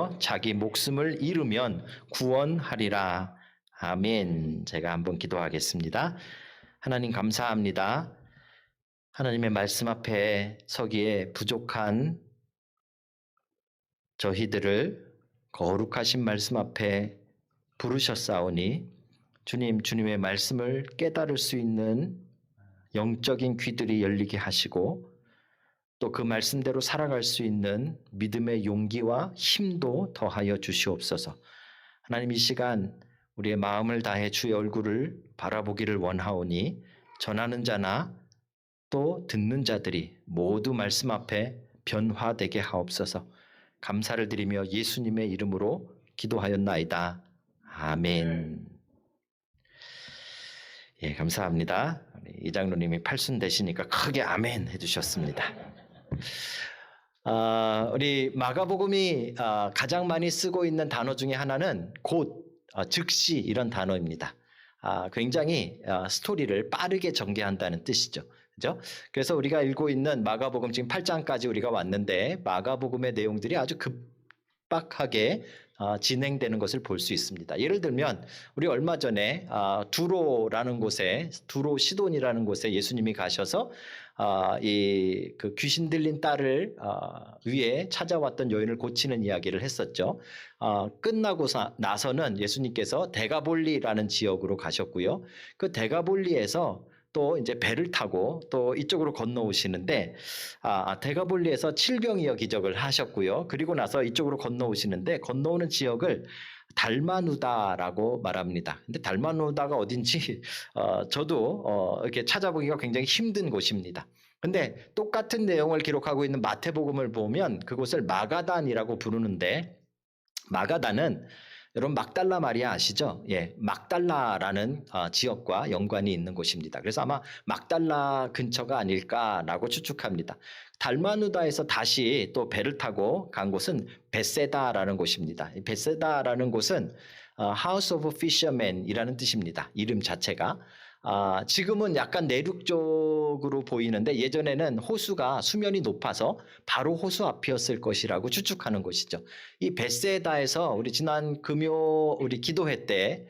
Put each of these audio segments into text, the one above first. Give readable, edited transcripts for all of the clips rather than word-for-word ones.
하여 자기 목숨을 잃으면 구원하리라. 아멘. 제가 한번 기도하겠습니다. 하나님 감사합니다. 하나님의 말씀 앞에 서기에 부족한 저희들을 거룩하신 말씀 앞에 부르셨사오니 주님, 주님의 말씀을 깨달을 수 있는 영적인 귀들이 열리게 하시고 또 그 말씀대로 살아갈 수 있는 믿음의 용기와 힘도 더하여 주시옵소서. 하나님 이 시간 우리의 마음을 다해 주의 얼굴을 바라보기를 원하오니 전하는 자나 또 듣는 자들이 모두 말씀 앞에 변화되게 하옵소서. 감사를 드리며 예수님의 이름으로 기도하였나이다. 아멘. 예, 감사합니다. 이장로님이 팔순 되시니까 크게 아멘 해주셨습니다. 우리 마가복음이 가장 많이 쓰고 있는 단어 중에 하나는 곧, 즉시 이런 단어입니다. 굉장히 스토리를 빠르게 전개한다는 뜻이죠. 그죠? 그래서 우리가 읽고 있는 마가복음 지금 8장까지 우리가 왔는데 마가복음의 내용들이 아주 급박하게 진행되는 것을 볼 수 있습니다. 예를 들면 우리 얼마 전에 두로 시돈이라는 곳에 예수님이 가셔서 그 귀신 들린 딸을 위에 찾아왔던 여인을 고치는 이야기를 했었죠. 끝나고 나서는 예수님께서 데가볼리라는 지역으로 가셨고요. 그 데가볼리에서 또 이제 배를 타고 또 이쪽으로 건너오시는데 데가볼리에서 칠병이어 기적을 하셨고요. 그리고 나서 이쪽으로 건너오시는데 건너오는 지역을 달마누다라고 말합니다. 근데 달마누다가 어딘지 저도 이렇게 찾아보기가 굉장히 힘든 곳입니다. 근데 똑같은 내용을 기록하고 있는 마태복음을 보면 그곳을 마가단이라고 부르는데 마가단은 여러분 막달라 마리아 아시죠? 예, 막달라라는 지역과 연관이 있는 곳입니다. 그래서 아마 막달라 근처가 아닐까라고 추측합니다. 달마누다에서 다시 또 배를 타고 간 곳은 베세다라는 곳입니다. 베세다라는 곳은 House of Fishermen이라는 뜻입니다. 이름 자체가. 지금은 약간 내륙 쪽으로 보이는데 예전에는 호수가 수면이 높아서 바로 호수 앞이었을 것이라고 추측하는 곳이죠. 이 베세다에서 우리 지난 금요 우리 기도회 때,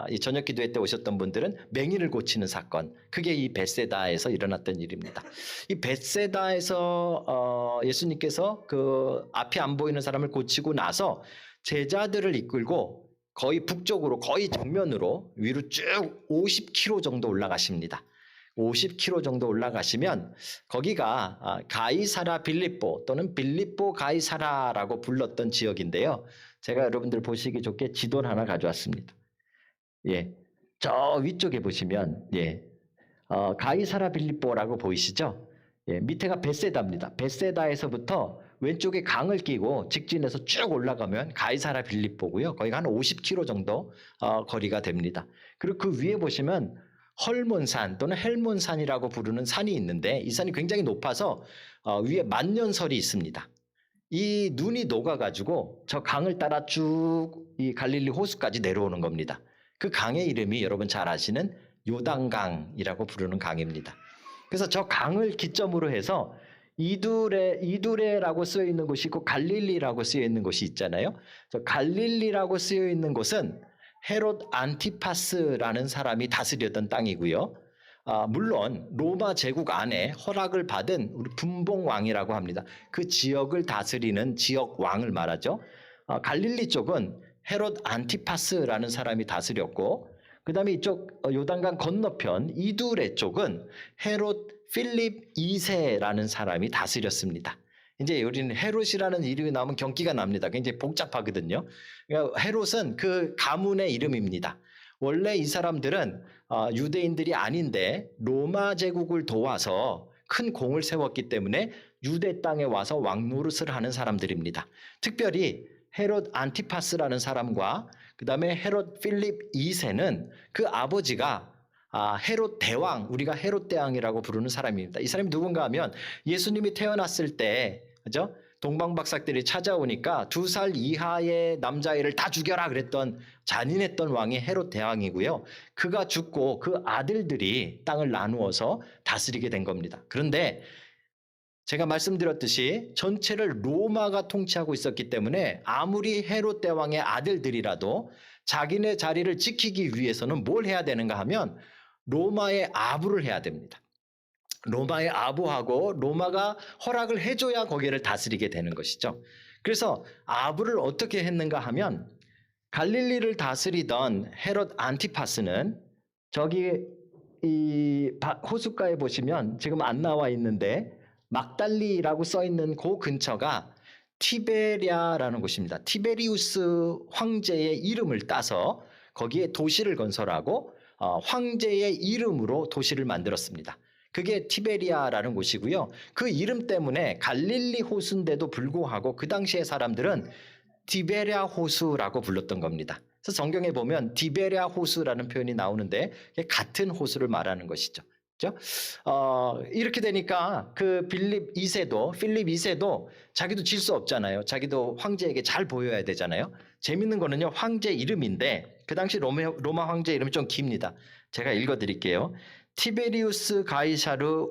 이 저녁 기도회 때 오셨던 분들은 맹인을 고치는 사건, 그게 이 베세다에서 일어났던 일입니다. 이 베세다에서 예수님께서 그 앞이 안 보이는 사람을 고치고 나서 제자들을 이끌고 거의 북쪽으로 거의 정면으로 위로 쭉 50km 정도 올라가십니다. 50km 정도 올라가시면 거기가 가이사라 빌립보 또는 빌립보 가이사라라고 불렀던 지역인데요. 제가 여러분들 보시기 좋게 지도를 하나 가져왔습니다. 예, 저 위쪽에 보시면 가이사라 빌립보라고 보이시죠? 예, 밑에가 베세다입니다. 베세다에서부터 왼쪽에 강을 끼고 직진해서 쭉 올라가면 가이사라 빌립보고요. 거기가 한 50km 정도 거리가 됩니다. 그리고 그 위에 보시면 헐몬산 또는 헬몬산이라고 부르는 산이 있는데 이 산이 굉장히 높아서 위에 만년설이 있습니다. 이 눈이 녹아가지고 저 강을 따라 쭉 이 갈릴리 호수까지 내려오는 겁니다. 그 강의 이름이 여러분 잘 아시는 요단강이라고 부르는 강입니다. 그래서 저 강을 기점으로 해서 이두레라고 쓰여 있는 곳이 있고 갈릴리라고 쓰여 있는 곳이 있잖아요. 저 갈릴리라고 쓰여 있는 곳은 헤롯 안티파스라는 사람이 다스렸던 땅이고요. 물론 로마 제국 안에 허락을 받은 우리 분봉왕이라고 합니다. 그 지역을 다스리는 지역 왕을 말하죠. 갈릴리 쪽은 헤롯 안티파스라는 사람이 다스렸고 그 다음에 이쪽 요단강 건너편 이두레 쪽은 헤롯 필립 2세라는 사람이 다스렸습니다. 이제 우리는 헤롯이라는 이름이 나오면 경기가 납니다. 굉장히 복잡하거든요. 그러니까 헤롯은 그 가문의 이름입니다. 원래 이 사람들은 유대인들이 아닌데 로마 제국을 도와서 큰 공을 세웠기 때문에 유대 땅에 와서 왕노릇을 하는 사람들입니다. 특별히 헤롯 안티파스라는 사람과 그 다음에 헤롯 필립 2세는 그 아버지가 헤롯 대왕, 우리가 헤롯 대왕이라고 부르는 사람입니다. 이 사람이 누군가 하면 예수님이 태어났을 때, 그죠? 동방박사들이 찾아오니까 2살 이하의 남자아이를 다 죽여라 그랬던 잔인했던 왕이 헤롯 대왕이고요. 그가 죽고 그 아들들이 땅을 나누어서 다스리게 된 겁니다. 그런데 제가 말씀드렸듯이 전체를 로마가 통치하고 있었기 때문에 아무리 헤롯 대왕의 아들들이라도 자기네 자리를 지키기 위해서는 뭘 해야 되는가 하면 로마의 아부를 해야 됩니다. 로마의 아부하고 로마가 허락을 해줘야 거기를 다스리게 되는 것이죠. 그래서 아부를 어떻게 했는가 하면 갈릴리를 다스리던 헤롯 안티파스는 저기 이 호숫가에 보시면 지금 안 나와 있는데 막달리라고 써 있는 그 근처가 티베리아라는 곳입니다. 티베리우스 황제의 이름을 따서 거기에 도시를 건설하고 황제의 이름으로 도시를 만들었습니다. 그게 티베리아라는 곳이고요. 그 이름 때문에 갈릴리 호수인데도 불구하고 그 당시의 사람들은 디베랴 호수라고 불렀던 겁니다. 그래서 성경에 보면 디베랴 호수라는 표현이 나오는데 같은 호수를 말하는 것이죠. 그렇죠? 이렇게 되니까 그 필립 2세도 자기도 질 수 없잖아요. 자기도 황제에게 잘 보여야 되잖아요. 재밌는 거는요, 황제 이름인데 그 당시 로마 황제 이름이 좀 깁니다. 제가 읽어드릴게요. 티베리우스 가이사르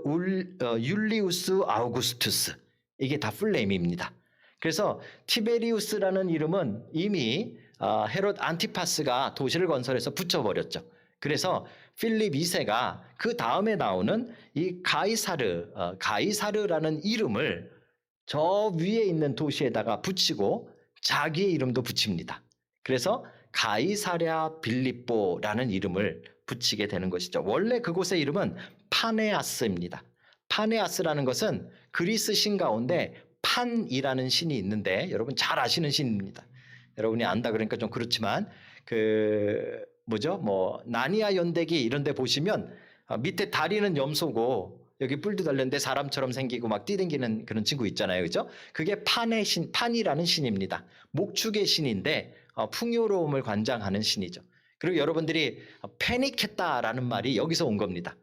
율리우스 아우구스투스, 이게 다 풀네임입니다. 그래서 티베리우스라는 이름은 이미 헤롯 안티파스가 도시를 건설해서 붙여버렸죠. 그래서 필립 2세가 그 다음에 나오는 이 가이사르라는 이름을 저 위에 있는 도시에다가 붙이고 자기의 이름도 붙입니다. 그래서 가이사랴 빌립보라는 이름을 붙이게 되는 것이죠. 원래 그곳의 이름은 파네아스입니다. 파네아스라는 것은 그리스 신 가운데 판이라는 신이 있는데 여러분 잘 아시는 신입니다. 여러분이 안다 그러니까 좀 그렇지만 나니아 연대기 이런 데 보시면 밑에 다리는 염소고 여기 뿔도 달렸는데 사람처럼 생기고 막 뛰댕기는 그런 친구 있잖아요. 그죠? 그게 판이라는 신입니다. 목축의 신인데 풍요로움을 관장하는 신이죠. 그리고 여러분들이 패닉했다라는 말이 여기서 온 겁니다.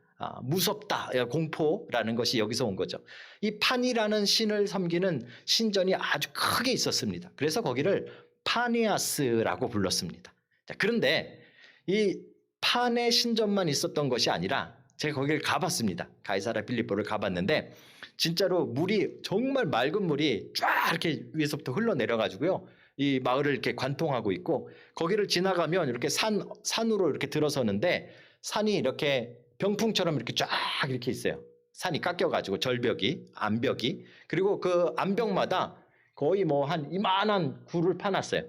무섭다, 공포라는 것이 여기서 온 거죠. 이 판이라는 신을 섬기는 신전이 아주 크게 있었습니다. 그래서 거기를 파네아스라고 불렀습니다. 자, 그런데 이 판의 신전만 있었던 것이 아니라 제가 거기를 가봤습니다. 가이사랴 빌립보를 가봤는데 진짜로 물이 정말 맑은 물이 쫙 이렇게 위에서부터 흘러내려가지고요. 이 마을을 이렇게 관통하고 있고 거기를 지나가면 이렇게 산으로 이렇게 들어서는데 산이 이렇게 병풍처럼 이렇게 쫙 이렇게 있어요. 산이 깎여가지고 절벽이, 암벽이. 그리고 그 암벽마다 거의 뭐 한 이만한 굴을 파놨어요.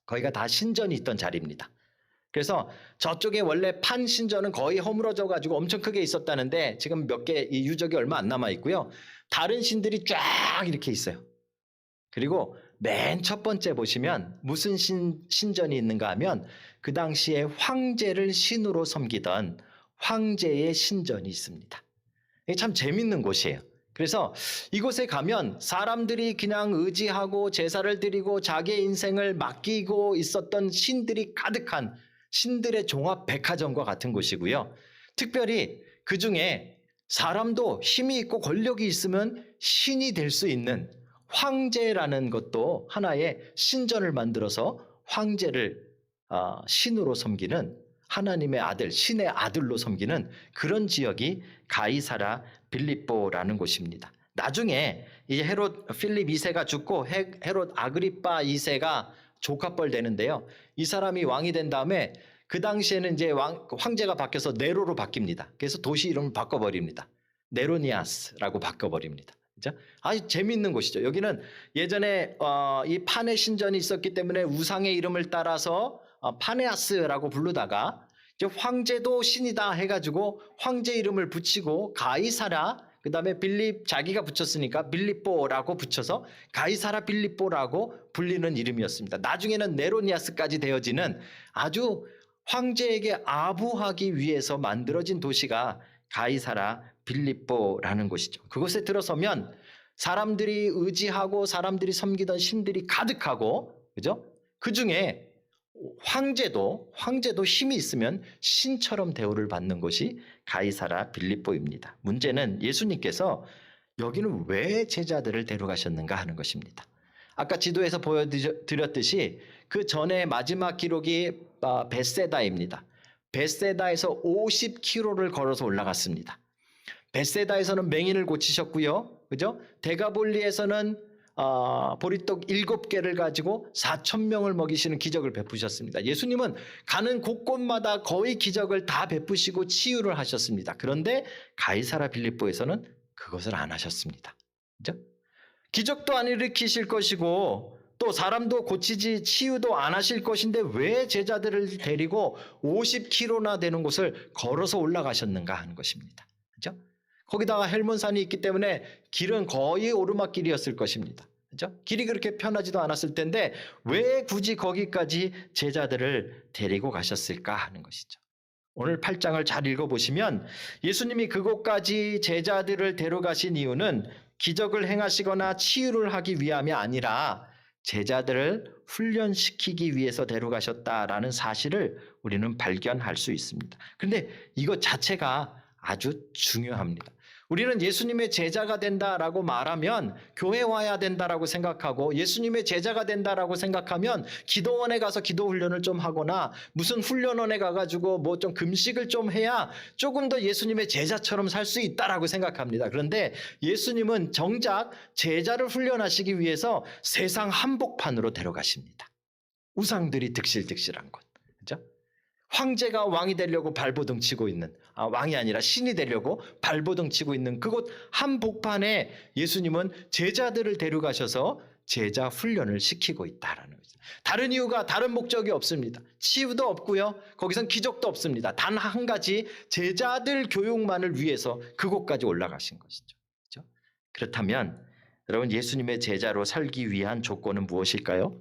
거기가 다 신전이 있던 자리입니다. 그래서 저쪽에 원래 판 신전은 거의 허물어져 가지고 엄청 크게 있었다는데 지금 몇 개 이 유적이 얼마 안 남아 있고요. 다른 신들이 쫙 이렇게 있어요. 그리고 맨 첫 번째 보시면 무슨 신전이 있는가 하면 그 당시에 황제를 신으로 섬기던 황제의 신전이 있습니다. 이게 참 재밌는 곳이에요. 그래서 이곳에 가면 사람들이 그냥 의지하고 제사를 드리고 자기의 인생을 맡기고 있었던 신들이 가득한 신들의 종합 백화점과 같은 곳이고요. 특별히 그 중에 사람도 힘이 있고 권력이 있으면 신이 될 수 있는 황제라는 것도 하나의 신전을 만들어서 황제를 신으로 섬기는 하나님의 아들, 신의 아들로 섬기는 그런 지역이 가이사랴 빌립보라는 곳입니다. 나중에 이 헤롯 필립 2세가 죽고 헤롯 아그리빠 2세가 조카뻘 되는데요. 이 사람이 왕이 된 다음에 그 당시에는 이제 황제가 바뀌어서 네로로 바뀝니다. 그래서 도시 이름을 바꿔버립니다. 네로니아스라고 바꿔버립니다. 그죠? 아주 재미있는 곳이죠. 여기는 예전에 이 판의 신전이 있었기 때문에 우상의 이름을 따라서 파네아스라고 부르다가 이제 황제도 신이다 해가지고 황제 이름을 붙이고 가이사랴, 그 다음에 빌립, 자기가 붙였으니까 빌립보라고 붙여서 가이사랴 빌립보라고 불리는 이름이었습니다. 나중에는 네로니아스까지 되어지는 아주 황제에게 아부하기 위해서 만들어진 도시가 가이사랴 빌립보라는 곳이죠. 그곳에 들어서면 사람들이 의지하고 사람들이 섬기던 신들이 가득하고, 그죠? 그 중에 황제도 힘이 있으면 신처럼 대우를 받는 곳이 가이사랴 빌립보입니다. 문제는 예수님께서 여기는 왜 제자들을 데려가셨는가 하는 것입니다. 아까 지도에서 보여드렸듯이 그 전에 마지막 기록이 벳세다입니다. 벳세다에서 50km를 걸어서 올라갔습니다. 벳세다에서는 맹인을 고치셨고요. 그죠? 데가볼리에서는 보리떡 7개를 가지고 4,000명을 먹이시는 기적을 베푸셨습니다. 예수님은 가는 곳곳마다 거의 기적을 다 베푸시고 치유를 하셨습니다. 그런데 가이사라 빌립보에서는 그것을 안 하셨습니다. 그죠? 기적도 안 일으키실 것이고 또 사람도 고치지 치유도 안 하실 것인데 왜 제자들을 데리고 50km나 되는 곳을 걸어서 올라가셨는가 하는 것입니다. 그죠? 거기다가 헬몬산이 있기 때문에 길은 거의 오르막길이었을 것입니다. 그죠? 길이 그렇게 편하지도 않았을 텐데 왜 굳이 거기까지 제자들을 데리고 가셨을까 하는 것이죠. 오늘 8장을 잘 읽어보시면 예수님이 그곳까지 제자들을 데려가신 이유는 기적을 행하시거나 치유를 하기 위함이 아니라 제자들을 훈련시키기 위해서 데려가셨다라는 사실을 우리는 발견할 수 있습니다. 그런데 이것 자체가 아주 중요합니다. 우리는 예수님의 제자가 된다라고 말하면 교회 와야 된다라고 생각하고 예수님의 제자가 된다라고 생각하면 기도원에 가서 기도 훈련을 좀 하거나 무슨 훈련원에 가가지고 뭐 좀 금식을 좀 해야 조금 더 예수님의 제자처럼 살 수 있다라고 생각합니다. 그런데 예수님은 정작 제자를 훈련하시기 위해서 세상 한복판으로 데려가십니다. 우상들이 득실득실한 곳. 그죠? 황제가 왕이 되려고 발버둥 치고 있는, 왕이 아니라 신이 되려고 발버둥 치고 있는 그곳 한복판에 예수님은 제자들을 데려가셔서 제자 훈련을 시키고 있다라는 거죠. 다른 이유가, 다른 목적이 없습니다. 치유도 없고요. 거기선 기적도 없습니다. 단 한 가지, 제자들 교육만을 위해서 그곳까지 올라가신 것이죠. 그렇죠? 그렇다면 여러분, 예수님의 제자로 살기 위한 조건은 무엇일까요?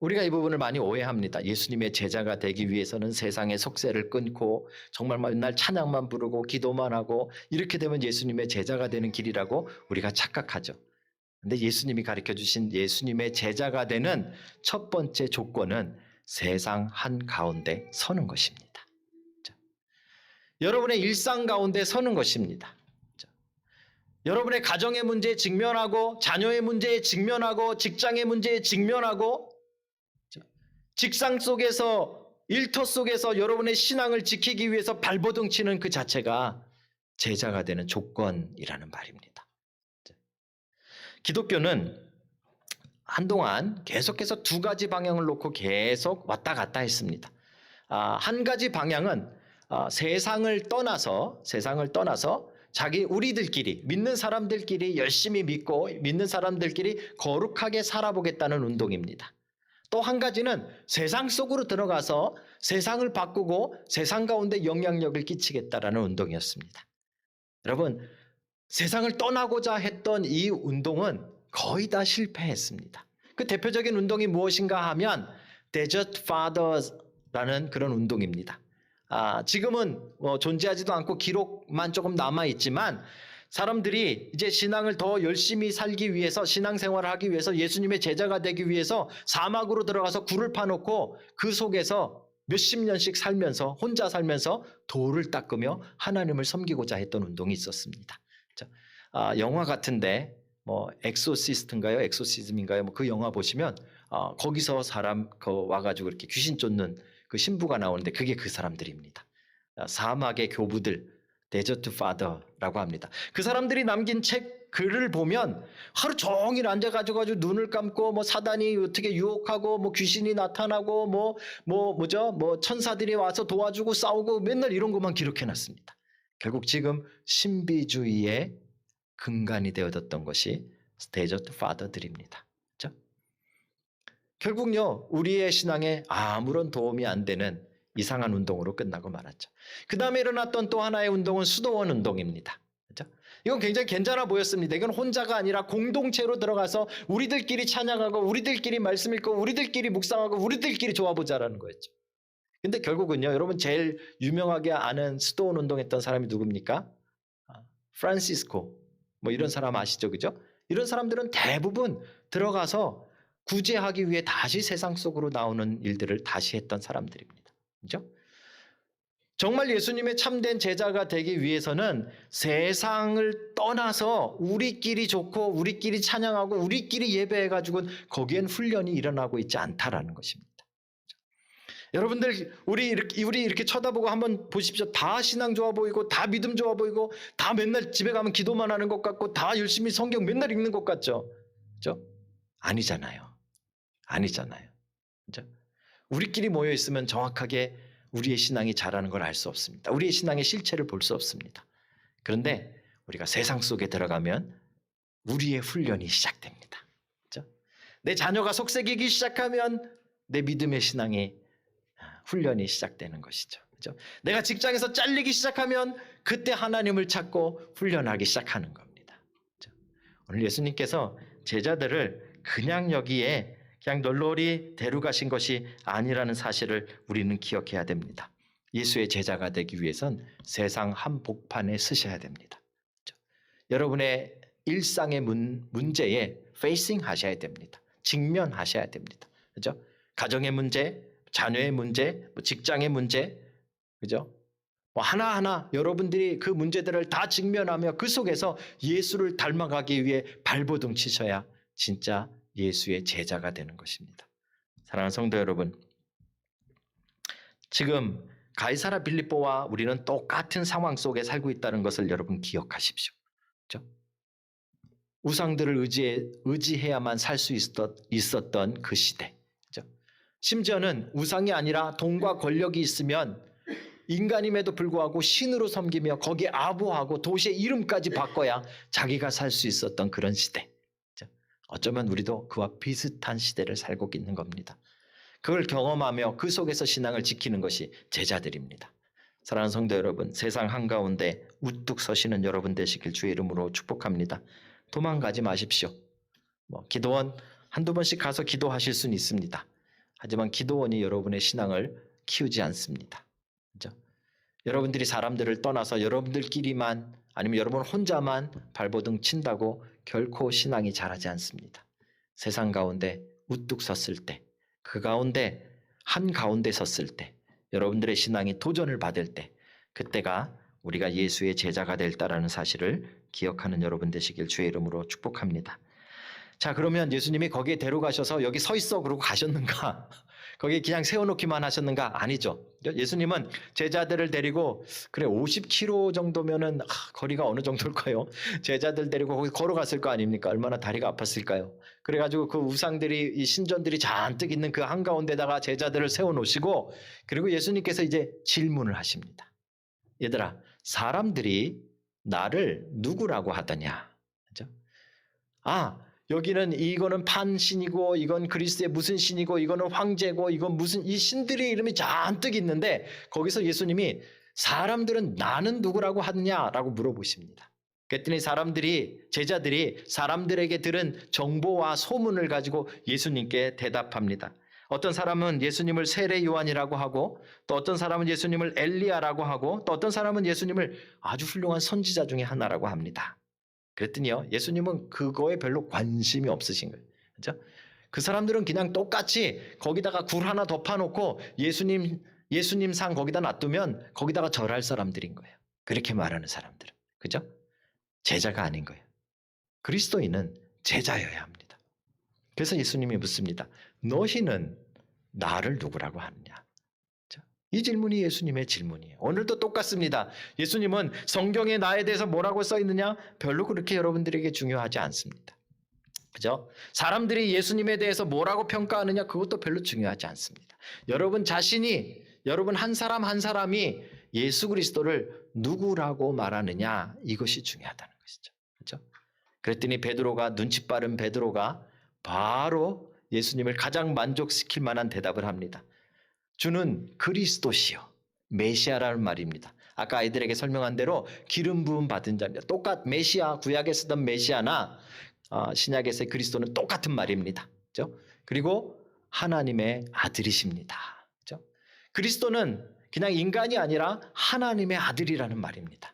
우리가 이 부분을 많이 오해합니다. 예수님의 제자가 되기 위해서는 세상의 속세를 끊고 정말 맨날 찬양만 부르고 기도만 하고 이렇게 되면 예수님의 제자가 되는 길이라고 우리가 착각하죠. 그런데 예수님이 가르쳐 주신 예수님의 제자가 되는 첫 번째 조건은 세상 한가운데 서는 것입니다. 여러분의 일상 가운데 서는 것입니다. 여러분의 가정의 문제에 직면하고 자녀의 문제에 직면하고 직장의 문제에 직면하고 직상 속에서 일터 속에서 여러분의 신앙을 지키기 위해서 발버둥 치는 그 자체가 제자가 되는 조건이라는 말입니다. 기독교는 한동안 계속해서 두 가지 방향을 놓고 계속 왔다 갔다 했습니다. 한 가지 방향은 세상을 떠나서 우리들끼리 믿는 사람들끼리 열심히 믿고 믿는 사람들끼리 거룩하게 살아보겠다는 운동입니다. 또 한 가지는 세상 속으로 들어가서 세상을 바꾸고 세상 가운데 영향력을 끼치겠다라는 운동이었습니다. 여러분, 세상을 떠나고자 했던 이 운동은 거의 다 실패했습니다. 그 대표적인 운동이 무엇인가 하면 Desert Fathers라는 그런 운동입니다. 지금은 존재하지도 않고 기록만 조금 남아있지만 사람들이 이제 신앙을 더 열심히 살기 위해서, 신앙생활을 하기 위해서, 예수님의 제자가 되기 위해서 사막으로 들어가서 굴을 파놓고 그 속에서 몇십 년씩 살면서, 혼자 살면서 돌을 닦으며 하나님을 섬기고자 했던 운동이 있었습니다. 영화 같은데 엑소시스트인가요? 엑소시즘인가요? 그 영화 보시면 거기서 사람 와가지고 이렇게 귀신 쫓는 그 신부가 나오는데 그게 그 사람들입니다. 사막의 교부들, 데저트 파더라고 합니다. 그 사람들이 남긴 글을 보면 하루 종일 앉아가지고 눈을 감고 사단이 어떻게 유혹하고 귀신이 나타나고 천사들이 와서 도와주고 싸우고 맨날 이런 것만 기록해놨습니다. 결국 지금 신비주의의 근간이 되어졌던 것이 데저트 파더들입니다. 그렇죠? 결국요, 우리의 신앙에 아무런 도움이 안 되는 이상한 운동으로 끝나고 말았죠. 그 다음에 일어났던 또 하나의 운동은 수도원 운동입니다. 그렇죠? 이건 굉장히 괜찮아 보였습니다. 이건 혼자가 아니라 공동체로 들어가서 우리들끼리 찬양하고 우리들끼리 말씀 읽고 우리들끼리 묵상하고 우리들끼리 좋아보자라는 거였죠. 근데 결국은요, 여러분 제일 유명하게 아는 수도원 운동했던 사람이 누굽니까? 프란시스코. 이런 사람 아시죠? 그죠? 이런 사람들은 대부분 들어가서 구제하기 위해 다시 세상 속으로 나오는 일들을 다시 했던 사람들입니다. 그죠? 정말 예수님의 참된 제자가 되기 위해서는 세상을 떠나서 우리끼리 좋고 우리끼리 찬양하고 우리끼리 예배해가지고 거기엔 훈련이 일어나고 있지 않다라는 것입니다. 여러분들 우리 이렇게 쳐다보고 한번 보십시오. 다 신앙 좋아 보이고 다 믿음 좋아 보이고 다 맨날 집에 가면 기도만 하는 것 같고 다 열심히 성경 맨날 읽는 것 같죠. 그죠? 아니잖아요. 아니잖아요. 그죠? 우리끼리 모여 있으면 정확하게 우리의 신앙이 자라는 걸 알 수 없습니다. 우리의 신앙의 실체를 볼 수 없습니다. 그런데 우리가 세상 속에 들어가면 우리의 훈련이 시작됩니다. 그죠? 내 자녀가 속썩이기 시작하면 내 믿음의 신앙의 훈련이 시작되는 것이죠. 그죠? 내가 직장에서 잘리기 시작하면 그때 하나님을 찾고 훈련하기 시작하는 겁니다. 그죠? 오늘 예수님께서 제자들을 그냥 여기에 그냥 널널히 데려가신 것이 아니라는 사실을 우리는 기억해야 됩니다. 예수의 제자가 되기 위해선 세상 한복판에 서셔야 됩니다. 그죠? 여러분의 일상의 문제에 페이싱 하셔야 됩니다. 직면하셔야 됩니다. 그죠? 가정의 문제, 자녀의 문제, 직장의 문제, 그죠? 하나하나 여러분들이 그 문제들을 다 직면하며 그 속에서 예수를 닮아가기 위해 발버둥 치셔야 진짜 예수의 제자가 되는 것입니다. 사랑하는 성도 여러분, 지금 가이사라 빌립보와 우리는 똑같은 상황 속에 살고 있다는 것을 여러분 기억하십시오. 그렇죠? 우상들을 의지해야만 살 수 있었던 그 시대. 그렇죠? 심지어는 우상이 아니라 돈과 권력이 있으면 인간임에도 불구하고 신으로 섬기며 거기에 아부하고 도시의 이름까지 바꿔야 자기가 살 수 있었던 그런 시대. 어쩌면 우리도 그와 비슷한 시대를 살고 있는 겁니다. 그걸 경험하며 그 속에서 신앙을 지키는 것이 제자들입니다. 사랑하는 성도 여러분, 세상 한가운데 우뚝 서시는 여러분 되시길 주의 이름으로 축복합니다. 도망가지 마십시오. 기도원 한두 번씩 가서 기도하실 수는 있습니다. 하지만 기도원이 여러분의 신앙을 키우지 않습니다. 그렇죠? 여러분들이 사람들을 떠나서 여러분들끼리만 아니면 여러분 혼자만 발버둥 친다고 결코 신앙이 자라지 않습니다. 세상 가운데 우뚝 섰을 때, 그 가운데 한가운데 섰을 때, 여러분들의 신앙이 도전을 받을 때, 그때가 우리가 예수의 제자가 될다라는 사실을 기억하는 여러분 되시길 주의 이름으로 축복합니다. 자, 그러면 예수님이 거기에 데려가셔서 여기 서 있어 그러고 가셨는가? 거기에 그냥 세워놓기만 하셨는가? 아니죠. 예수님은 제자들을 데리고 그래 50km 정도면은 거리가 어느 정도일까요? 제자들 데리고 거기 걸어갔을 거 아닙니까? 얼마나 다리가 아팠을까요? 그래가지고 그 우상들이 이 신전들이 잔뜩 있는 그 한가운데다가 제자들을 세워놓으시고 그리고 예수님께서 이제 질문을 하십니다. 얘들아, 사람들이 나를 누구라고 하더냐? 그죠? 여기는 이거는 판신이고 이건 그리스의 무슨 신이고 이거는 황제고 이건 무슨 이 신들의 이름이 잔뜩 있는데 거기서 예수님이 사람들은 나는 누구라고 하느냐라고 물어보십니다. 그랬더니 제자들이 사람들에게 들은 정보와 소문을 가지고 예수님께 대답합니다. 어떤 사람은 예수님을 세례 요한이라고 하고 또 어떤 사람은 예수님을 엘리야라고 하고 또 어떤 사람은 예수님을 아주 훌륭한 선지자 중에 하나라고 합니다. 그랬더니요, 예수님은 그거에 별로 관심이 없으신 거예요. 그렇죠? 그 사람들은 그냥 똑같이 거기다가 굴 하나 덮어놓고 예수님 상 거기다 놔두면 거기다가 절할 사람들인 거예요. 그렇게 말하는 사람들은. 그죠? 제자가 아닌 거예요. 그리스도인은 제자여야 합니다. 그래서 예수님이 묻습니다. 너희는 나를 누구라고 하느냐? 이 질문이 예수님의 질문이에요. 오늘도 똑같습니다. 예수님은 성경에 나에 대해서 뭐라고 써 있느냐? 별로 그렇게 여러분들에게 중요하지 않습니다. 그죠? 사람들이 예수님에 대해서 뭐라고 평가하느냐? 그것도 별로 중요하지 않습니다. 여러분 자신이, 여러분 한 사람 한 사람이 예수 그리스도를 누구라고 말하느냐? 이것이 중요하다는 것이죠. 그죠? 그랬더니 눈치 빠른 베드로가 바로 예수님을 가장 만족시킬 만한 대답을 합니다. 주는 그리스도시요 메시아라는 말입니다. 아까 아이들에게 설명한 대로 기름 부음 받은 자입니다. 메시아, 구약에 쓰던 메시아나 신약에서의 그리스도는 똑같은 말입니다. 그렇죠? 그리고 하나님의 아들이십니다. 그렇죠? 그리스도는 그냥 인간이 아니라 하나님의 아들이라는 말입니다.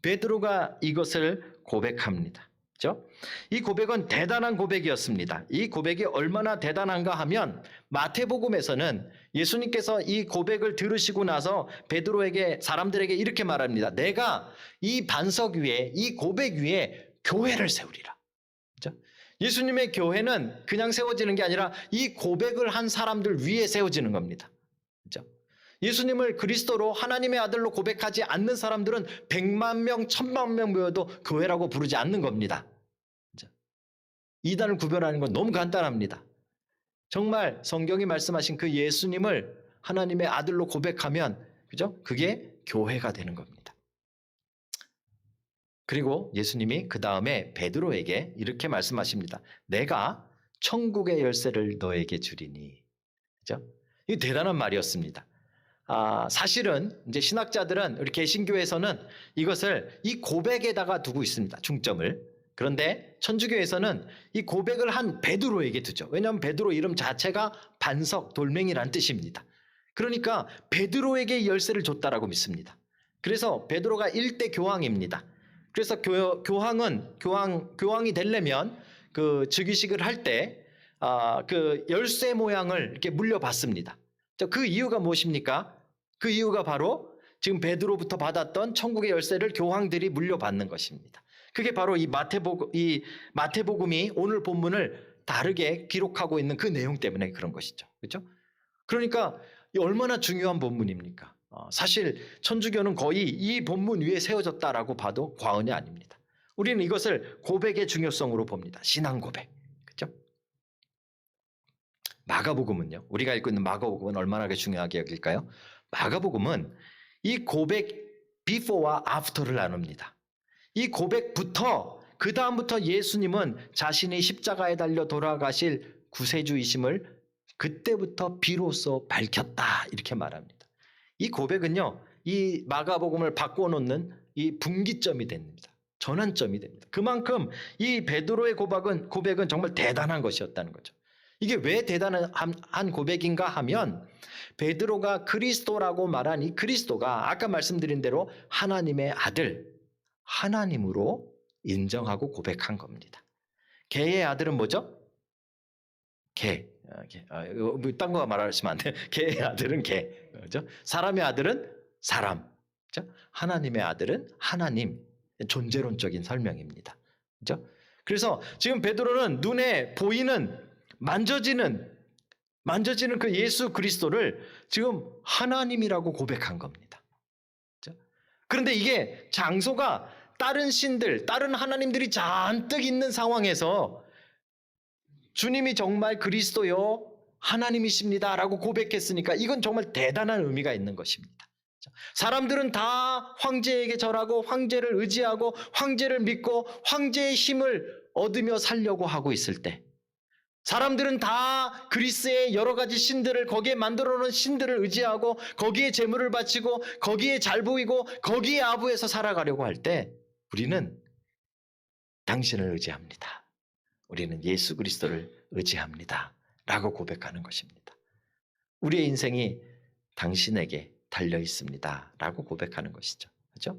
베드로가 이것을 고백합니다. 그렇죠? 이 고백은 대단한 고백이었습니다. 이 고백이 얼마나 대단한가 하면 마태복음에서는 예수님께서 이 고백을 들으시고 나서 베드로에게 사람들에게 이렇게 말합니다. 내가 이 반석 위에 이 고백 위에 교회를 세우리라. 그렇죠? 예수님의 교회는 그냥 세워지는 게 아니라 이 고백을 한 사람들 위에 세워지는 겁니다. 그렇죠? 예수님을 그리스도로 하나님의 아들로 고백하지 않는 사람들은 100만 명, 1000만 명 모여도 교회라고 부르지 않는 겁니다. 이단을 구별하는 건 너무 간단합니다. 정말 성경이 말씀하신 그 예수님을 하나님의 아들로 고백하면, 그죠? 그게 교회가 되는 겁니다. 그리고 예수님이 그 다음에 베드로에게 이렇게 말씀하십니다. 내가 천국의 열쇠를 너에게 주리니. 그죠? 이 대단한 말이었습니다. 사실은 이제 신학자들은 우리 개신교에서는 이것을 이 고백에다가 두고 있습니다. 중점을. 그런데 천주교에서는 이 고백을 한 베드로에게 두죠. 왜냐하면 베드로 이름 자체가 반석, 돌멩이란 뜻입니다. 그러니까 베드로에게 열쇠를 줬다라고 믿습니다. 그래서 베드로가 1대 교황입니다. 그래서 교황이 되려면 그 즉위식을 할 때 그 열쇠 모양을 이렇게 물려받습니다. 그 이유가 무엇입니까? 그 이유가 바로 지금 베드로부터 받았던 천국의 열쇠를 교황들이 물려받는 것입니다. 그게 바로 이 마태복음이 오늘 본문을 다르게 기록하고 있는 그 내용 때문에 그런 것이죠. 그렇죠? 그러니까 얼마나 중요한 본문입니까? 사실 천주교는 거의 이 본문 위에 세워졌다라고 봐도 과언이 아닙니다. 우리는 이것을 고백의 중요성으로 봅니다. 신앙 고백. 그렇죠? 마가복음은요. 우리가 읽고 있는 마가복음은 얼마나 중요하게 여길까요? 마가복음은 이 고백 before와 after를 나눕니다. 이 고백부터 그 다음부터 예수님은 자신이 십자가에 달려 돌아가실 구세주이심을 그때부터 비로소 밝혔다 이렇게 말합니다. 이 고백은요. 이 마가복음을 바꿔놓는 이 분기점이 됩니다. 전환점이 됩니다. 그만큼 이 베드로의 고백은 정말 대단한 것이었다는 거죠. 이게 왜 대단한 고백인가 하면 베드로가 그리스도라고 말한 이 그리스도가 아까 말씀드린 대로 하나님의 아들, 하나님으로 인정하고 고백한 겁니다. 개의 아들은 뭐죠? 개. 딴 거 말하시면 안 돼요. 개의 아들은 개. 그렇죠? 사람의 아들은 사람. 그렇죠? 하나님의 아들은 하나님. 존재론적인 설명입니다. 그렇죠? 그래서 지금 베드로는 눈에 보이는 만져지는 그 예수 그리스도를 지금 하나님이라고 고백한 겁니다. 그렇죠? 그런데 이게 장소가 다른 신들, 다른 하나님들이 잔뜩 있는 상황에서 주님이 정말 그리스도요 하나님이십니다라고 고백했으니까 이건 정말 대단한 의미가 있는 것입니다. 사람들은 다 황제에게 절하고 황제를 의지하고 황제를 믿고 황제의 힘을 얻으며 살려고 하고 있을 때 사람들은 다 그리스의 여러 가지 신들을 거기에 만들어 놓은 신들을 의지하고 거기에 제물을 바치고 거기에 잘 보이고 거기에 아부해서 살아가려고 할 때 우리는 당신을 의지합니다. 우리는 예수 그리스도를 의지합니다. 라고 고백하는 것입니다. 우리의 인생이 당신에게 달려 있습니다. 라고 고백하는 것이죠. 그렇죠?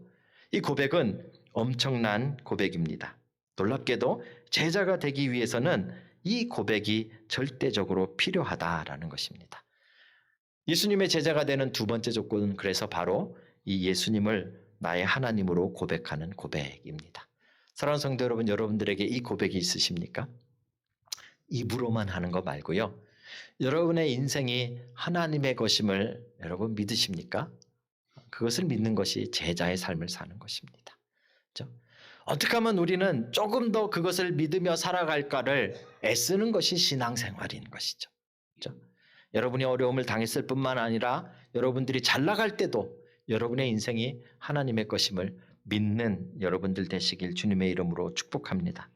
이 고백은 엄청난 고백입니다. 놀랍게도 제자가 되기 위해서는 이 고백이 절대적으로 필요하다라는 것입니다. 예수님의 제자가 되는 두 번째 조건은 그래서 바로 이 예수님을 나의 하나님으로 고백하는 고백입니다. 사랑하는 성도 여러분, 여러분들에게 이 고백이 있으십니까? 입으로만 하는 거 말고요. 여러분의 인생이 하나님의 것임을 여러분 믿으십니까? 그것을 믿는 것이 제자의 삶을 사는 것입니다. 그렇죠? 어떻게 하면 우리는 조금 더 그것을 믿으며 살아갈까를 애쓰는 것이 신앙생활인 것이죠. 그렇죠? 여러분이 어려움을 당했을 뿐만 아니라 여러분들이 잘 나갈 때도 여러분의 인생이 하나님의 것임을 믿는 여러분들 되시길 주님의 이름으로 축복합니다.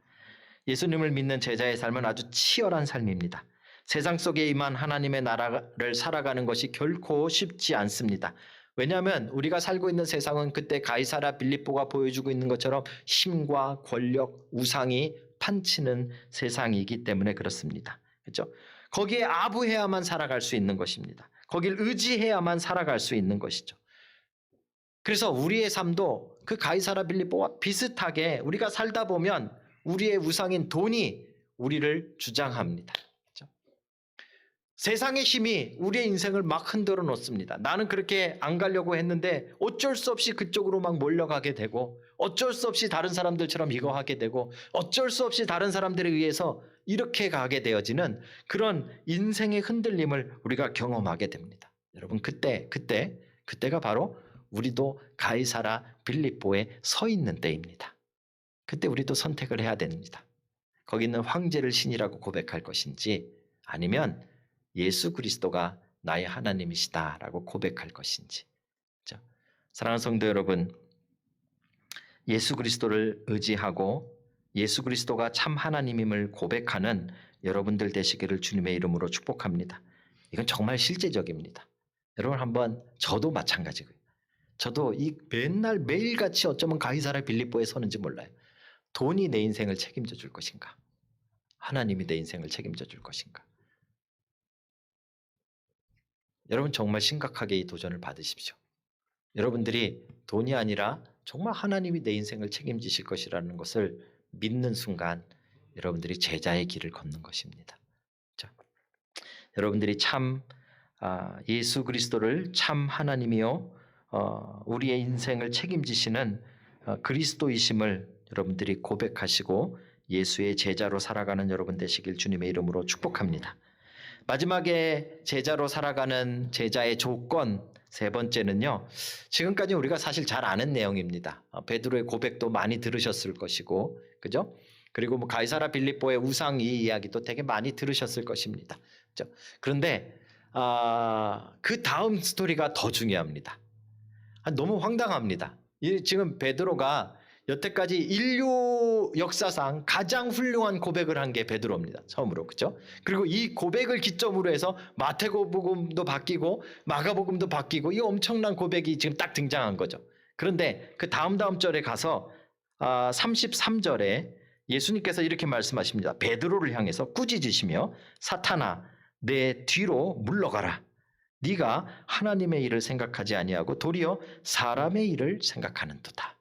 예수님을 믿는 제자의 삶은 아주 치열한 삶입니다. 세상 속에 임한 하나님의 나라를 살아가는 것이 결코 쉽지 않습니다. 왜냐하면 우리가 살고 있는 세상은 그때 가이사랴 빌립보가 보여주고 있는 것처럼 힘과 권력, 우상이 판치는 세상이기 때문에 그렇습니다. 그렇죠? 거기에 아부해야만 살아갈 수 있는 것입니다. 거길 의지해야만 살아갈 수 있는 것이죠. 그래서 우리의 삶도 그 가이사랴 빌립보와 비슷하게 우리가 살다 보면 우리의 우상인 돈이 우리를 주장합니다. 그렇죠? 세상의 힘이 우리의 인생을 막 흔들어 놓습니다. 나는 그렇게 안 가려고 했는데 어쩔 수 없이 그쪽으로 막 몰려가게 되고 어쩔 수 없이 다른 사람들처럼 이거 하게 되고 어쩔 수 없이 다른 사람들에 의해서 이렇게 가게 되어지는 그런 인생의 흔들림을 우리가 경험하게 됩니다. 여러분 그때가 바로 우리도 가이사라 빌립보에 서 있는 때입니다. 그때 우리도 선택을 해야 됩니다. 거기 있는 황제를 신이라고 고백할 것인지 아니면 예수 그리스도가 나의 하나님이시다라고 고백할 것인지. 그렇죠? 사랑하는 성도 여러분, 예수 그리스도를 의지하고 예수 그리스도가 참 하나님임을 고백하는 여러분들 되시기를 주님의 이름으로 축복합니다. 이건 정말 실제적입니다. 여러분 한번 저도 마찬가지고요. 저도 이 맨날 매일같이 어쩌면 가이사라 빌립보에 서는지 몰라요. 돈이 내 인생을 책임져 줄 것인가? 하나님이 내 인생을 책임져 줄 것인가? 여러분 정말 심각하게 이 도전을 받으십시오. 여러분들이 돈이 아니라 정말 하나님이 내 인생을 책임지실 것이라는 것을 믿는 순간 여러분들이 제자의 길을 걷는 것입니다. 자, 여러분들이 참 예수 그리스도를 참 하나님이요 우리의 인생을 책임지시는 그리스도이심을 여러분들이 고백하시고 예수의 제자로 살아가는 여러분 되시길 주님의 이름으로 축복합니다. 마지막에 제자로 살아가는 제자의 조건 세 번째는요. 지금까지 우리가 사실 잘 아는 내용입니다. 베드로의 고백도 많이 들으셨을 것이고, 그죠? 그리고 뭐 가이사라 빌립보의 우상 이 이야기도 되게 많이 들으셨을 것입니다. 그죠? 그런데 그 다음 스토리가 더 중요합니다. 너무 황당합니다. 지금 베드로가 여태까지 인류 역사상 가장 훌륭한 고백을 한 게 베드로입니다. 처음으로. 그렇죠? 그리고 이 고백을 기점으로 해서 마태복음도 바뀌고 마가복음도 바뀌고 이 엄청난 고백이 지금 딱 등장한 거죠. 그런데 그 다음 절에 가서 33절에 예수님께서 이렇게 말씀하십니다. 베드로를 향해서 꾸짖으시며 사탄아 내 뒤로 물러가라. 네가 하나님의 일을 생각하지 아니하고 도리어 사람의 일을 생각하는도다.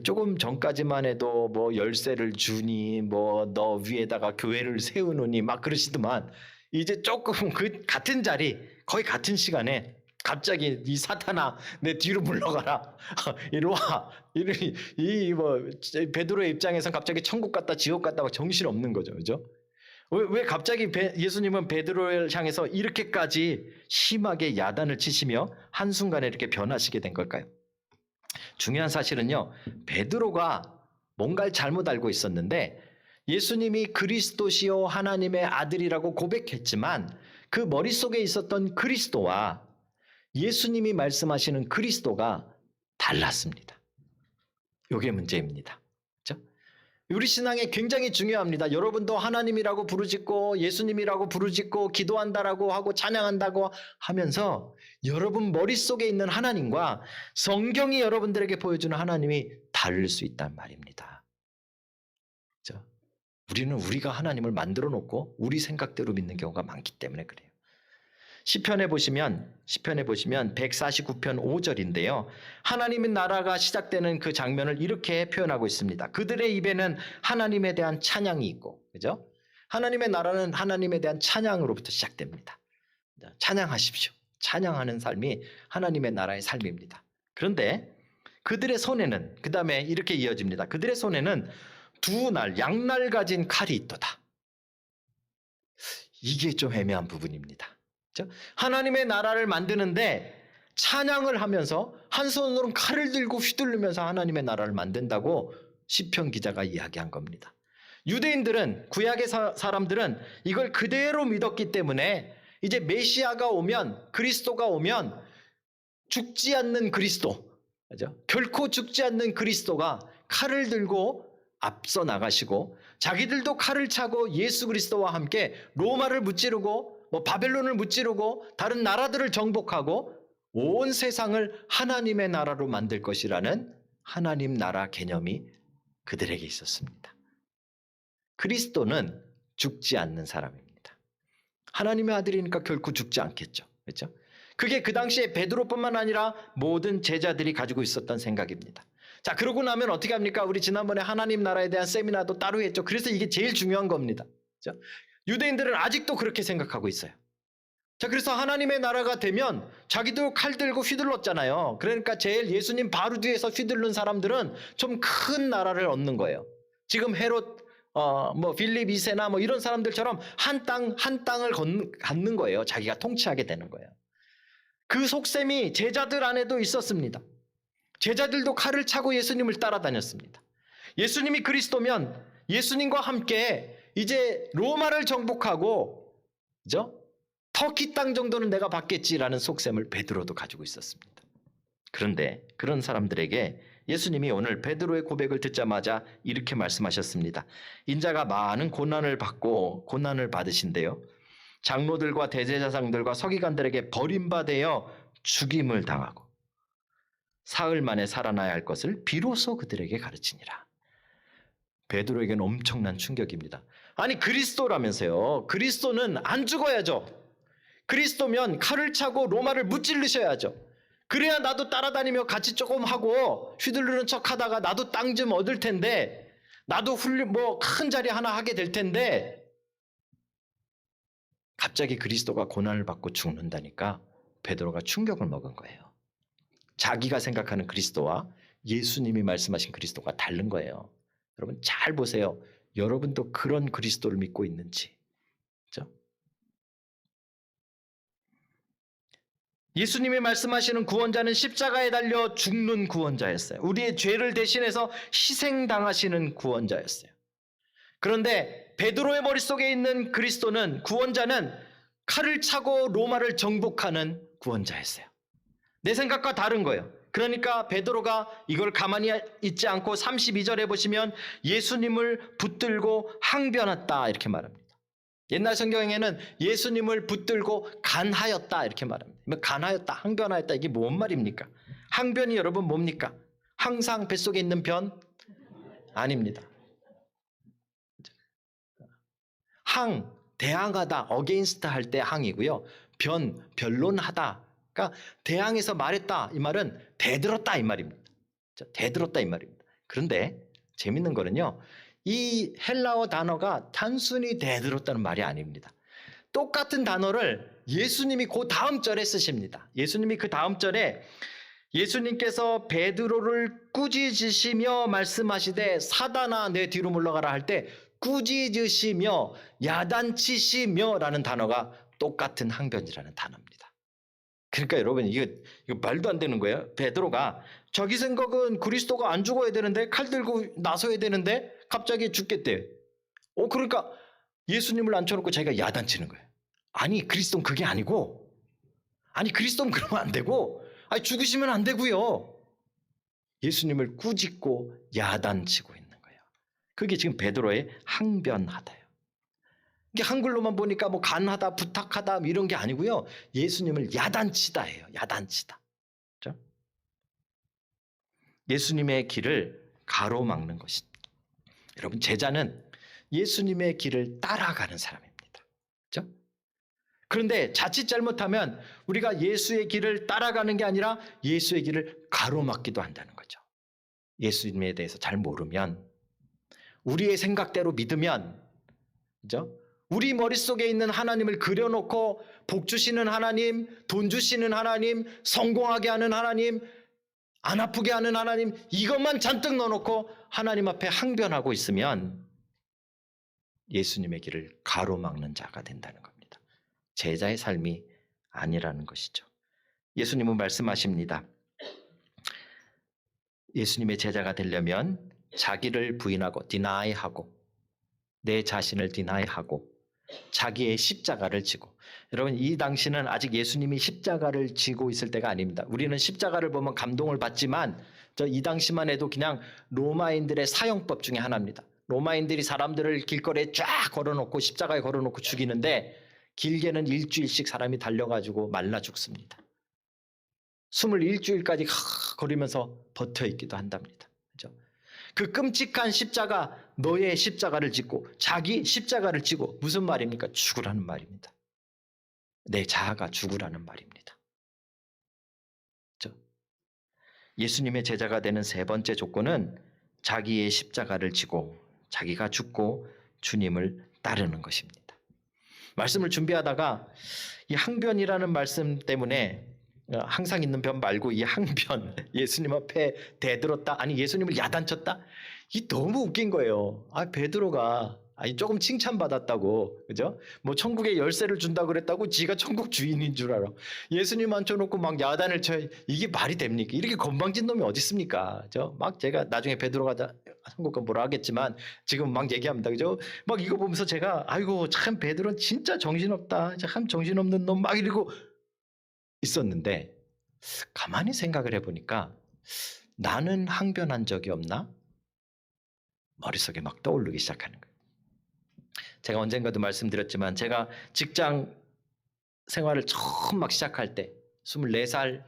조금 전까지만 해도 뭐 열쇠를 주니 뭐 너 위에다가 교회를 세우느니 막 그러시더만 이제 조금 그 같은 자리 거의 같은 시간에 갑자기 이 사탄아 내 뒤로 물러가라 이리 와 이 뭐 베드로의 입장에선 갑자기 천국 갔다 지옥 갔다가 정신 없는 거죠, 그죠? 왜 갑자기 예수님은 베드로를 향해서 이렇게까지 심하게 야단을 치시며 한순간에 이렇게 변하시게 된 걸까요? 중요한 사실은요, 베드로가 뭔가를 잘못 알고 있었는데 예수님이 그리스도시요 하나님의 아들이라고 고백했지만 그 머릿속에 있었던 그리스도와 예수님이 말씀하시는 그리스도가 달랐습니다. 이게 문제입니다. 그렇죠? 우리 신앙에 굉장히 중요합니다. 여러분도 하나님이라고 부르짖고 예수님이라고 부르짖고 기도한다라고 하고 찬양한다고 하면서 여러분 머릿속에 있는 하나님과 성경이 여러분들에게 보여주는 하나님이 다를 수 있단 말입니다. 그렇죠? 우리는 우리가 하나님을 만들어 놓고 우리 생각대로 믿는 경우가 많기 때문에 그래요. 시편에 보시면 149편 5절인데요. 하나님의 나라가 시작되는 그 장면을 이렇게 표현하고 있습니다. 그들의 입에는 하나님에 대한 찬양이 있고, 그죠? 하나님의 나라는 하나님에 대한 찬양으로부터 시작됩니다. 찬양하십시오. 찬양하는 삶이 하나님의 나라의 삶입니다. 그런데 그들의 손에는 그 다음에 이렇게 이어집니다. 그들의 손에는 양날 가진 칼이 있도다. 이게 좀 애매한 부분입니다. 하나님의 나라를 만드는데 찬양을 하면서 한 손으로는 칼을 들고 휘두르면서 하나님의 나라를 만든다고 시편 기자가 이야기한 겁니다. 유대인들은 구약의 사람들은 이걸 그대로 믿었기 때문에 이제 메시아가 오면 그리스도가 오면 죽지 않는 그리스도, 그죠? 결코 죽지 않는 그리스도가 칼을 들고 앞서 나가시고 자기들도 칼을 차고 예수 그리스도와 함께 로마를 무찌르고 바벨론을 무찌르고 다른 나라들을 정복하고 온 세상을 하나님의 나라로 만들 것이라는 하나님 나라 개념이 그들에게 있었습니다. 그리스도는 죽지 않는 사람입니다. 하나님의 아들이니까 결코 죽지 않겠죠. 그렇죠? 그게 그 당시에 베드로뿐만 아니라 모든 제자들이 가지고 있었던 생각입니다. 자, 그러고 나면 어떻게 합니까? 우리 지난번에 하나님 나라에 대한 세미나도 따로 했죠. 그래서 이게 제일 중요한 겁니다. 그렇죠? 유대인들은 아직도 그렇게 생각하고 있어요. 자, 그래서 하나님의 나라가 되면 자기도 칼 들고 휘둘렀잖아요. 그러니까 제일 예수님 바로 뒤에서 휘둘른 사람들은 좀 큰 나라를 얻는 거예요. 지금 헤롯, 필립 2세나 이런 사람들처럼 한 땅을 갖는 거예요. 자기가 통치하게 되는 거예요. 그 속셈이 제자들 안에도 있었습니다. 제자들도 칼을 차고 예수님을 따라다녔습니다. 예수님이 그리스도면 예수님과 함께 이제 로마를 정복하고, 그죠? 터키 땅 정도는 내가 받겠지라는 속셈을 베드로도 가지고 있었습니다. 그런데 그런 사람들에게 예수님이 오늘 베드로의 고백을 듣자마자 이렇게 말씀하셨습니다. 인자가 많은 고난을 받고 고난을 받으신대요. 장로들과 대제사장들과 서기관들에게 버림받아 죽임을 당하고 사흘 만에 살아나야 할 것을 비로소 그들에게 가르치니라. 베드로에게는 엄청난 충격입니다. 아니, 그리스도라면서요. 그리스도는 안 죽어야죠. 그리스도면 칼을 차고 로마를 무찔르셔야죠. 그래야 나도 따라다니며 같이 조금 하고 휘두르는 척 하다가 나도 땅 좀 얻을 텐데, 나도 큰 자리 하나 하게 될 텐데, 갑자기 그리스도가 고난을 받고 죽는다니까 베드로가 충격을 먹은 거예요. 자기가 생각하는 그리스도와 예수님이 말씀하신 그리스도가 다른 거예요. 여러분 잘 보세요. 여러분도 그런 그리스도를 믿고 있는지. 그렇죠? 예수님이 말씀하시는 구원자는 십자가에 달려 죽는 구원자였어요. 우리의 죄를 대신해서 희생당하시는 구원자였어요. 그런데 베드로의 머릿속에 있는 그리스도는, 구원자는 칼을 차고 로마를 정복하는 구원자였어요. 내 생각과 다른 거예요. 그러니까 베드로가 이걸 가만히 있지 않고 32절에 보시면 예수님을 붙들고 항변했다 이렇게 말합니다. 옛날 성경에는 예수님을 붙들고 간하였다 이렇게 말합니다. 간하였다, 항변하였다, 이게 뭔 말입니까? 항변이 여러분 뭡니까? 항상 뱃속에 있는 변? 아닙니다. 항, 대항하다, 어게인스트 할 때 항이고요. 변, 변론하다. 그러니까 대항해서 말했다 이 말은 대들었다 이 말입니다. 대들었다 이 말입니다. 그런데 재밌는 거는요. 이 헬라어 단어가 단순히 대들었다는 말이 아닙니다. 똑같은 단어를 예수님이 그 다음 절에 쓰십니다. 예수님이 그 다음 절에 예수님께서 베드로를 꾸짖으시며 말씀하시되 사단아 내 뒤로 물러가라 할 때 꾸짖으시며 야단치시며 라는 단어가 똑같은 항변이라는 단어입니다. 그러니까 여러분 이거 말도 안 되는 거예요. 베드로가 자기 생각은 그리스도가 안 죽어야 되는데, 칼 들고 나서야 되는데 갑자기 죽겠대요. 그러니까 예수님을 앉혀놓고 자기가 야단치는 거예요. 아니 그리스도는 그게 아니고, 아니 그리스도는 그러면 안 되고, 아니 죽으시면 안 되고요. 예수님을 꾸짖고 야단치고 있는 거예요. 그게 지금 베드로의 항변하다예요. 이게 한글로만 보니까 뭐 간하다, 부탁하다 이런 게 아니고요. 예수님을 야단치다예요. 야단치다. 그렇죠? 예수님의 길을 가로막는 것입니다. 여러분 제자는 예수님의 길을 따라가는 사람입니다. 그렇죠? 그런데 자칫 잘못하면 우리가 예수의 길을 따라가는 게 아니라 예수의 길을 가로막기도 한다는 거죠. 예수님에 대해서 잘 모르면, 우리의 생각대로 믿으면, 그죠? 우리 머릿속에 있는 하나님을 그려놓고 복 주시는 하나님, 돈 주시는 하나님, 성공하게 하는 하나님, 안 아프게 하는 하나님, 이것만 잔뜩 넣어놓고 하나님 앞에 항변하고 있으면 예수님의 길을 가로막는 자가 된다는 겁니다. 제자의 삶이 아니라는 것이죠. 예수님은 말씀하십니다. 예수님의 제자가 되려면 자기를 부인하고 디나이하고, 내 자신을 디나이하고 자기의 십자가를 지고. 여러분 이 당시는 아직 예수님이 십자가를 지고 있을 때가 아닙니다. 우리는 십자가를 보면 감동을 받지만 이 당시만 해도 그냥 로마인들의 사형법 중에 하나입니다. 로마인들이 사람들을 길거리에 쫙 걸어놓고 십자가에 걸어놓고 죽이는데 길게는 일주일씩 사람이 달려가지고 말라 죽습니다. 숨을 일주일까지 거리면서 버텨있기도 한답니다. 그렇죠? 그 끔찍한 십자가, 너의 십자가를 짓고 자기 십자가를 지고, 무슨 말입니까? 죽으라는 말입니다. 내 자아가 죽으라는 말입니다. 그렇죠? 예수님의 제자가 되는 세 번째 조건은 자기의 십자가를 지고 자기가 죽고 주님을 따르는 것입니다. 말씀을 준비하다가 이 항변이라는 말씀 때문에, 항상 있는 변 말고 이 항변, 예수님 앞에 대들었다, 아니 예수님을 야단쳤다, 이 너무 웃긴 거예요. 베드로가 아니 조금 칭찬받았다고. 그죠? 뭐 천국에 열쇠를 준다고 그랬다고 지가 천국 주인인 줄 알아. 예수님 앉혀놓고 막 야단을 쳐요. 이게 말이 됩니까? 이렇게 건방진 놈이 어디 있습니까? 막 제가 나중에 베드로가 한국과 뭐라 하겠지만 지금 막 얘기합니다. 그죠? 막 이거 보면서 제가 아이고 참 베드로는 진짜 정신없다. 참 정신없는 놈 막 이러고 있었는데 가만히 생각을 해보니까 나는 항변한 적이 없나? 머릿속에 막 떠오르기 시작하는 거예요. 제가 언젠가도 말씀드렸지만 제가 직장 생활을 처음 막 시작할 때 24살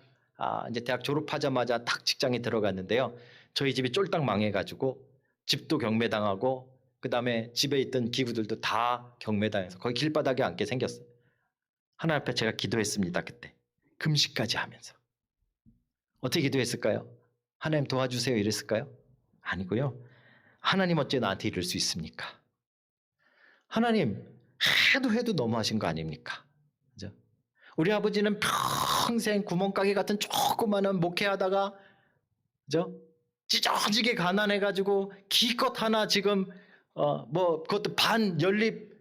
이제 대학 졸업하자마자 딱 직장에 들어갔는데요. 저희 집이 쫄딱 망해가지고 집도 경매당하고 그다음에 집에 있던 기구들도 다 경매당해서 거의 길바닥에 앉게 생겼어요. 하나님 앞에 제가 기도했습니다. 그때 금식까지 하면서 어떻게 기도했을까요? 하나님 도와주세요 이랬을까요? 아니고요. 하나님 어째 나한테 이럴 수 있습니까? 하나님 해도 너무하신 거 아닙니까? 그죠? 우리 아버지는 평생 구멍가게 같은 조그마한 목회하다가 그죠? 찢어지게 가난해가지고 기껏 하나 지금 뭐 그것도 반 연립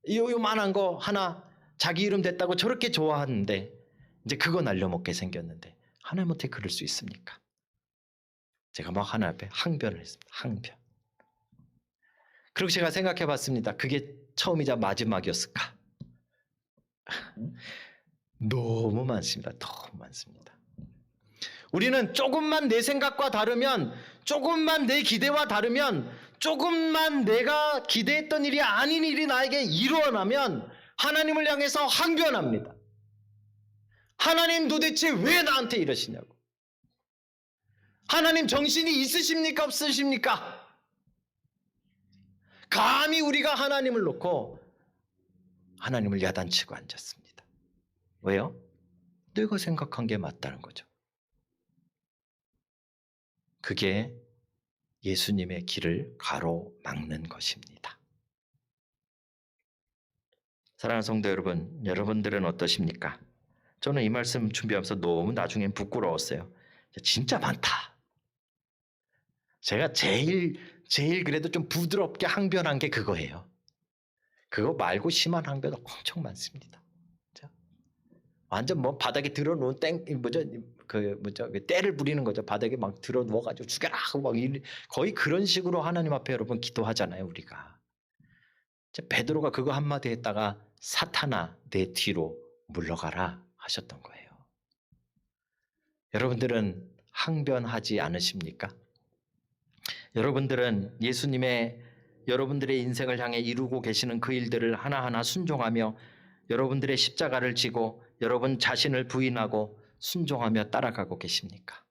요만한 거 하나 자기 이름 됐다고 저렇게 좋아하는데 이제 그거 날려먹게 생겼는데 하나님 어떻게 그럴 수 있습니까? 제가 막 하나님 앞에 항변을 했습니다. 항변. 그리고 제가 생각해 봤습니다. 그게 처음이자 마지막이었을까? 너무 많습니다. 너무 많습니다. 우리는 조금만 내 생각과 다르면, 조금만 내 기대와 다르면, 조금만 내가 기대했던 일이 아닌 일이 나에게 일어나면 하나님을 향해서 항변합니다. 하나님 도대체 왜 나한테 이러시냐고. 하나님 정신이 있으십니까 없으십니까? 감히 우리가 하나님을 놓고 하나님을 야단치고 앉았습니다. 왜요? 내가 생각한 게 맞다는 거죠. 그게 예수님의 길을 가로막는 것입니다. 사랑하는 성도 여러분, 여러분들은 어떠십니까? 저는 이 말씀 준비하면서 너무 나중엔 부끄러웠어요. 진짜 많다. 제가 제일 그래도 좀 부드럽게 항변한 게 그거예요. 그거 말고 심한 항변 엄청 많습니다. 완전 뭐 바닥에 들어놓은 때를 부리는 거죠. 바닥에 막 들어 누워가지고 죽여라 하고 막 거의 그런 식으로 하나님 앞에 여러분 기도하잖아요, 우리가. 베드로가 그거 한마디 했다가 사탄아 내 뒤로 물러가라 하셨던 거예요. 여러분들은 항변하지 않으십니까? 여러분들은 예수님의 여러분들의 인생을 향해 이루고 계시는 그 일들을 하나하나 순종하며 여러분들의 십자가를 지고 여러분 자신을 부인하고 순종하며 따라가고 계십니까?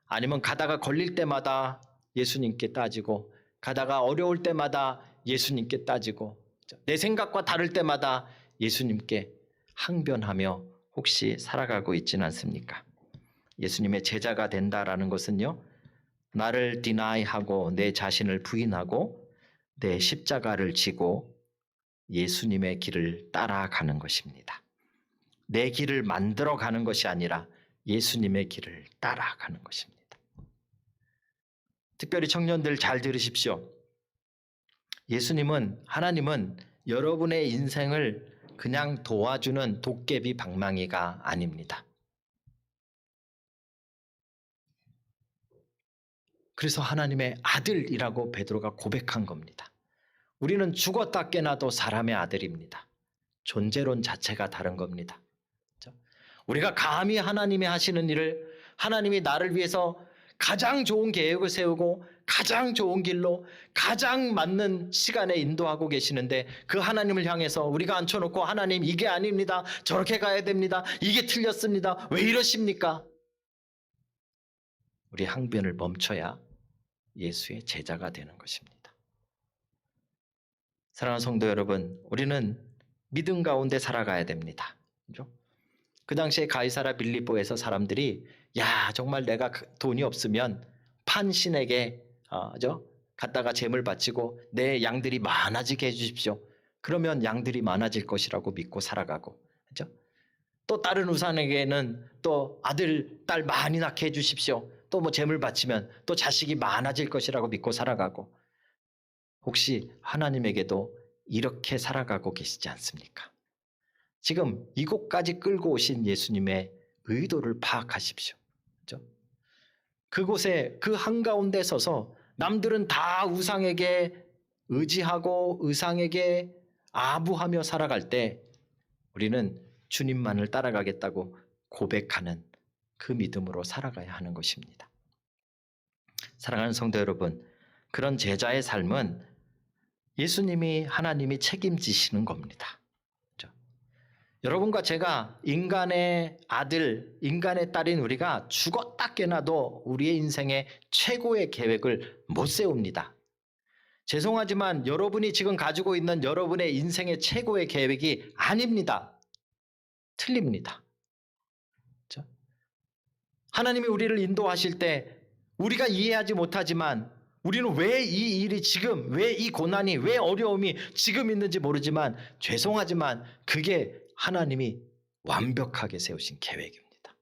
아니면 가다가 걸릴 때마다 예수님께 따지고 가다가 어려울 때마다 예수님께 따지고 내 생각과 다를 때마다 예수님께 항변하며 혹시 살아가고 있지는 않습니까? 예수님의 제자가 된다라는 것은요. 나를 디나이하고 내 자신을 부인하고 내 십자가를 지고 예수님의 길을 따라가는 것입니다. 내 길을 만들어가는 것이 아니라 예수님의 길을 따라가는 것입니다. 특별히 청년들 잘 들으십시오. 하나님은 여러분의 인생을 그냥 도와주는 도깨비 방망이가 아닙니다. 그래서 하나님의 아들이라고 베드로가 고백한 겁니다. 우리는 죽었다 깨나도 사람의 아들입니다. 존재론 자체가 다른 겁니다. 우리가 감히 하나님이 하시는 일을 하나님이 나를 위해서 가장 좋은 계획을 세우고 가장 좋은 길로 가장 맞는 시간에 인도하고 계시는데 그 하나님을 향해서 우리가 앉혀놓고 하나님 이게 아닙니다. 저렇게 가야 됩니다. 이게 틀렸습니다. 왜 이러십니까? 우리 항변을 멈춰야 예수의 제자가 되는 것입니다. 사랑하는 성도 여러분, 우리는 믿음 가운데 살아가야 됩니다. 그렇죠? 그 당시에 가이사라 빌립보에서 사람들이 야 정말 내가 돈이 없으면 판신에게 갖다가 재물 바치고 내 양들이 많아지게 해주십시오. 그러면 양들이 많아질 것이라고 믿고 살아가고 그렇죠? 또 다른 우상에게는 또 아들 딸 많이 낳게 해주십시오. 또 뭐 재물 바치면 또 자식이 많아질 것이라고 믿고 살아가고 혹시 하나님에게도 이렇게 살아가고 계시지 않습니까? 지금 이곳까지 끌고 오신 예수님의 의도를 파악하십시오. 그죠? 그곳에 그 한가운데 서서 남들은 다 우상에게 의지하고 의상에게 아부하며 살아갈 때 우리는 주님만을 따라가겠다고 고백하는 그 믿음으로 살아가야 하는 것입니다. 사랑하는 성도 여러분, 그런 제자의 삶은 예수님이 하나님이 책임지시는 겁니다. 그렇죠? 여러분과 제가 인간의 아들, 인간의 딸인 우리가 죽었다 깨나도 우리의 인생의 최고의 계획을 못 세웁니다. 죄송하지만 여러분이 지금 가지고 있는 여러분의 인생의 최고의 계획이 아닙니다. 틀립니다. 그렇죠? 하나님이 우리를 인도하실 때 우리가 이해하지 못하지만 우리는 왜 이 일이 지금, 왜 이 고난이, 왜 어려움이 지금 있는지 모르지만 죄송하지만 그게 하나님이 완벽하게 세우신 계획입니다.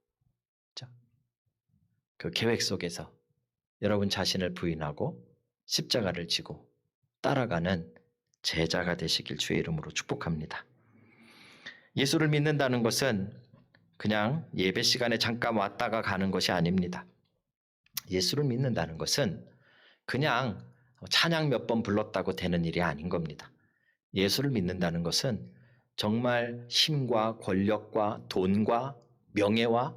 그렇죠? 그 계획 속에서 여러분 자신을 부인하고 십자가를 지고 따라가는 제자가 되시길 주의 이름으로 축복합니다. 예수를 믿는다는 것은 그냥 예배 시간에 잠깐 왔다가 가는 것이 아닙니다. 예수를 믿는다는 것은 그냥 찬양 몇 번 불렀다고 되는 일이 아닌 겁니다. 예수를 믿는다는 것은 정말 힘과 권력과 돈과 명예와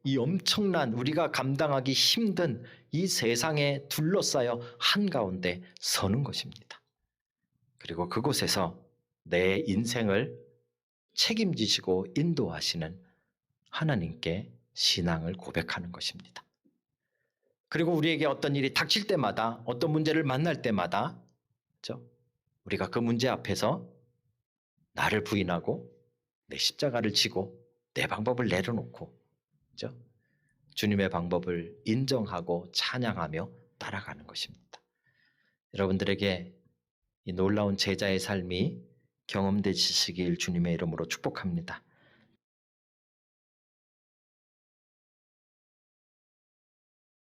이 엄청난 우리가 감당하기 힘든 이 세상에 둘러싸여 한가운데 서는 것입니다. 그리고 그곳에서 내 인생을 책임지시고 인도하시는 하나님께 신앙을 고백하는 것입니다. 그리고 우리에게 어떤 일이 닥칠 때마다 어떤 문제를 만날 때마다 우리가 그 문제 앞에서 나를 부인하고 내 십자가를 지고 내 방법을 내려놓고 주님의 방법을 인정하고 찬양하며 따라가는 것입니다. 여러분들에게 이 놀라운 제자의 삶이 경험되시길 주님의 이름으로 축복합니다.